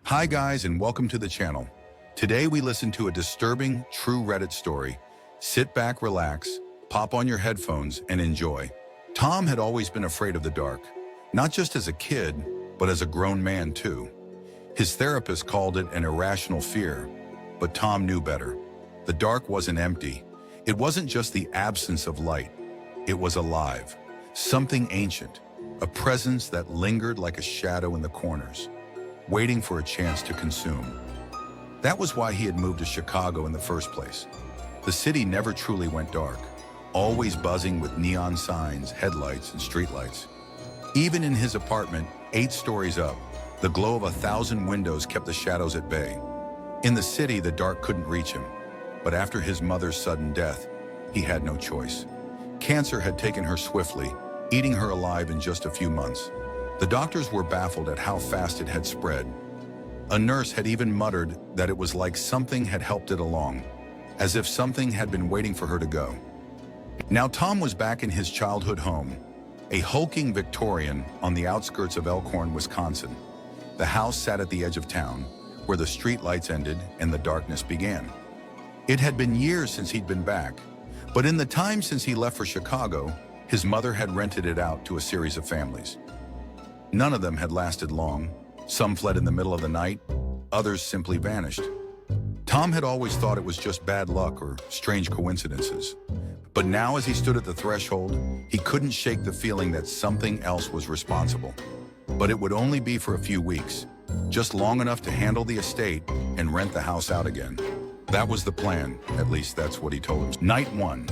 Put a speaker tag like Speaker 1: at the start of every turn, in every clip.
Speaker 1: Hi guys, and welcome to the channel. Today we listen to a disturbing, true Reddit story. Sit back, relax, pop on your headphones, and enjoy. Tom had always been afraid of the dark, not just as a kid, but as a grown man too. His therapist called it an irrational fear, but Tom knew better. The dark wasn't empty. It wasn't just the absence of light. It was alive, something ancient, a presence that lingered like a shadow in the corners, waiting for a chance to consume. That was why he had moved to Chicago in the first place. The city never truly went dark, always buzzing with neon signs, headlights, and streetlights. Even in his apartment, 8 stories up, the glow of 1,000 windows kept the shadows at bay. In the city, the dark couldn't reach him. But after his mother's sudden death, he had no choice. Cancer had taken her swiftly, eating her alive in just a few months. The doctors were baffled at how fast it had spread. A nurse had even muttered that it was like something had helped it along, as if something had been waiting for her to go. Now Tom was back in his childhood home, a hulking Victorian on the outskirts of Elkhorn, Wisconsin. The house sat at the edge of town, where the street lights ended and the darkness began. It had been years since he'd been back, but in the time since he left for Chicago, his mother had rented it out to a series of families. None of them had lasted long. Some fled in the middle of the night, others simply vanished. Tom had always thought it was just bad luck or strange coincidences. But now as he stood at the threshold, he couldn't shake the feeling that something else was responsible. But it would only be for a few weeks, just long enough to handle the estate and rent the house out again. That was the plan, at least that's what he told him. Night 1.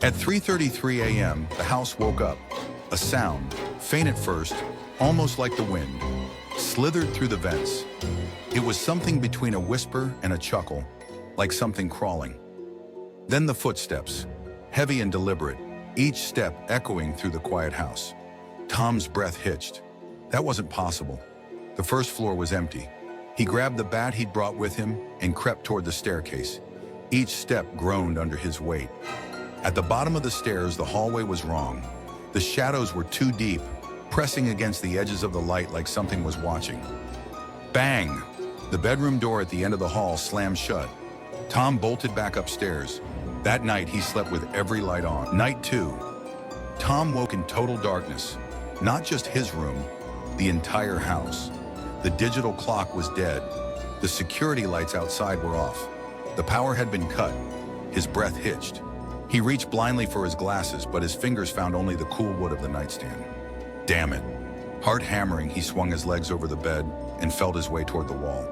Speaker 1: At 3:33 a.m., the house woke up. A sound, faint at first, almost like the wind, slithered through the vents. It was something between a whisper and a chuckle, like something crawling. Then the footsteps, heavy and deliberate, each step echoing through the quiet house. Tom's breath hitched. That wasn't possible. The first floor was empty. He grabbed the bat he'd brought with him and crept toward the staircase. Each step groaned under his weight. At the bottom of the stairs, the hallway was wrong. The shadows were too deep, pressing against the edges of the light like something was watching. Bang! The bedroom door at the end of the hall slammed shut. Tom bolted back upstairs. That night, he slept with every light on. Night 2. Tom woke in total darkness. Not just his room, the entire house. The digital clock was dead. The security lights outside were off. The power had been cut. His breath hitched. He reached blindly for his glasses, but his fingers found only the cool wood of the nightstand. Damn it. Heart hammering, he swung his legs over the bed and felt his way toward the wall.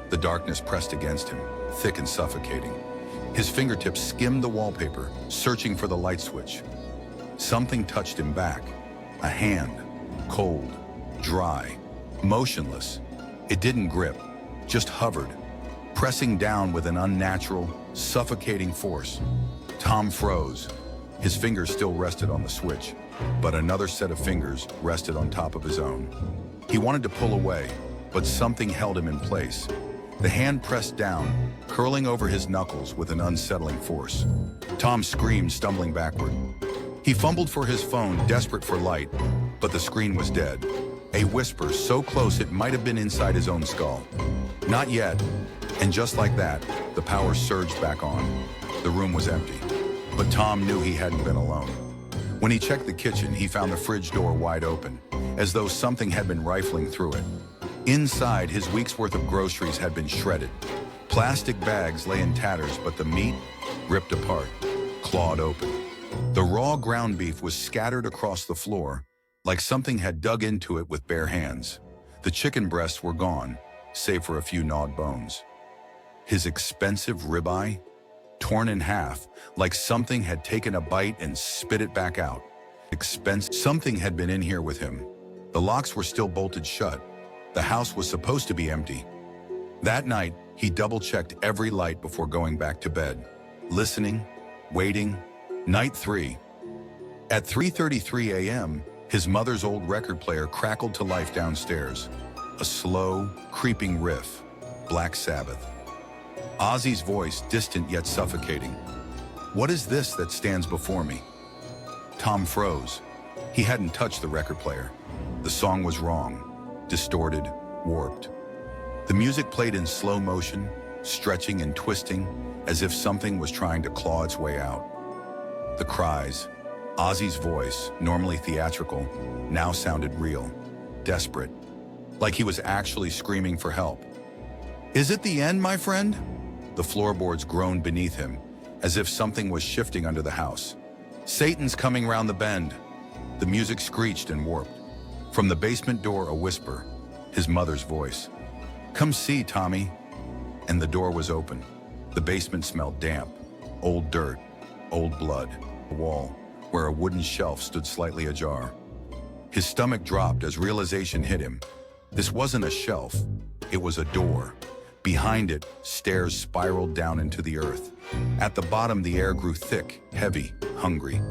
Speaker 1: The darkness pressed against him, thick and suffocating. His fingertips skimmed the wallpaper, searching for the light switch. Something touched him back. A hand, cold, dry, motionless. It didn't grip, just hovered, pressing down with an unnatural, suffocating force. Tom froze. His fingers still rested on the switch, but another set of fingers rested on top of his own. He wanted to pull away, but something held him in place. The hand pressed down, curling over his knuckles with an unsettling force. Tom screamed, stumbling backward. He fumbled for his phone, desperate for light, but the screen was dead. A whisper so close it might have been inside his own skull. Not yet. And just like that, the power surged back on. The room was empty, but Tom knew he hadn't been alone. When he checked the kitchen, he found the fridge door wide open, as though something had been rifling through it. Inside, his week's worth of groceries had been shredded. Plastic bags lay in tatters, but the meat, ripped apart, clawed open. The raw ground beef was scattered across the floor, like something had dug into it with bare hands. The chicken breasts were gone, save for a few gnawed bones. His expensive ribeye, torn in half, like something had taken a bite and spit it back out. Something had been in here with him. The locks were still bolted shut. The house was supposed to be empty. That night, he double-checked every light before going back to bed, listening, waiting. Night 3. At 3:33 a.m., his mother's old record player crackled to life downstairs. A slow, creeping riff, Black Sabbath. Ozzy's voice, distant yet suffocating. "What is this that stands before me?" Tom froze. He hadn't touched the record player. The song was wrong, distorted, warped. The music played in slow motion, stretching and twisting, as if something was trying to claw its way out. The cries, Ozzy's voice, normally theatrical, now sounded real, desperate, like he was actually screaming for help. "Is it the end, my friend?" The floorboards groaned beneath him, as if something was shifting under the house. "Satan's coming round the bend." The music screeched and warped. From the basement door, a whisper, his mother's voice. "Come see, Tommy." And the door was open. The basement smelled damp, old dirt, old blood. A wall, where a wooden shelf stood slightly ajar. His stomach dropped as realization hit him. This wasn't a shelf, it was a door. Behind it, stairs spiraled down into the earth. At the bottom, the air grew thick, heavy, hungry.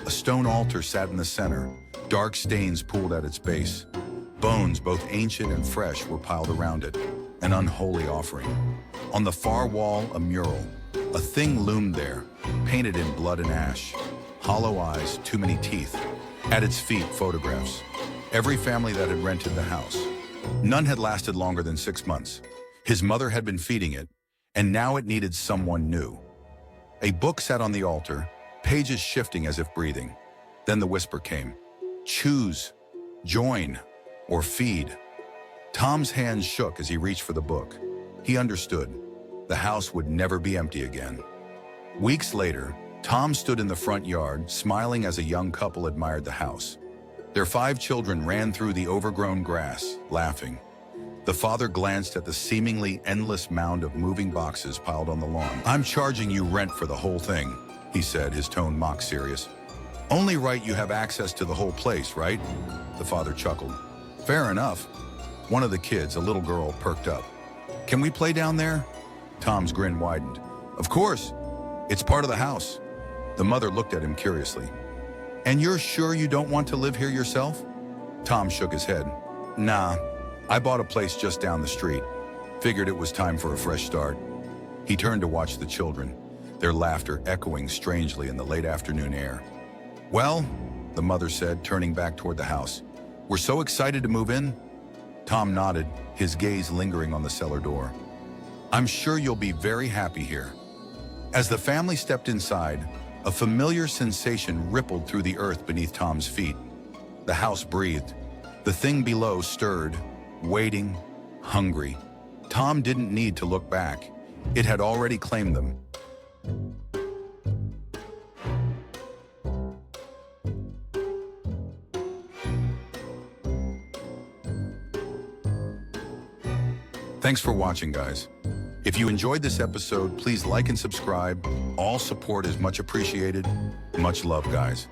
Speaker 1: A stone altar sat in the center. Dark stains pooled at its base. Bones, both ancient and fresh, were piled around it, an unholy offering. On the far wall, a mural. A thing loomed there, painted in blood and ash. Hollow eyes, too many teeth. At its feet, photographs. Every family that had rented the house. None had lasted longer than 6 months. His mother had been feeding it, and now it needed someone new. A book sat on the altar, pages shifting as if breathing. Then the whisper came. "Choose, join, or feed." Tom's hands shook as he reached for the book. He understood. The house would never be empty again. Weeks later, Tom stood in the front yard, smiling as a young couple admired the house. Their 5 children ran through the overgrown grass, laughing. The father glanced at the seemingly endless mound of moving boxes piled on the lawn. "I'm charging you rent for the whole thing," he said, his tone mock serious. "Only right you have access to the whole place, right?" The father chuckled. "Fair enough." One of the kids, a little girl, perked up. "Can we play down there?" Tom's grin widened. "Of course. It's part of the house." The mother looked at him curiously. "And you're sure you don't want to live here yourself?" Tom shook his head. "Nah, I bought a place just down the street. Figured it was time for a fresh start." He turned to watch the children, their laughter echoing strangely in the late afternoon air. "Well," the mother said, turning back toward the house, "we're so excited to move in." Tom nodded, his gaze lingering on the cellar door. "I'm sure you'll be very happy here." As the family stepped inside, a familiar sensation rippled through the earth beneath Tom's feet. The house breathed. The thing below stirred, waiting, hungry. Tom didn't need to look back. It had already claimed them. Thanks for watching, guys. If you enjoyed this episode, please like and subscribe. All support is much appreciated. Much love, guys.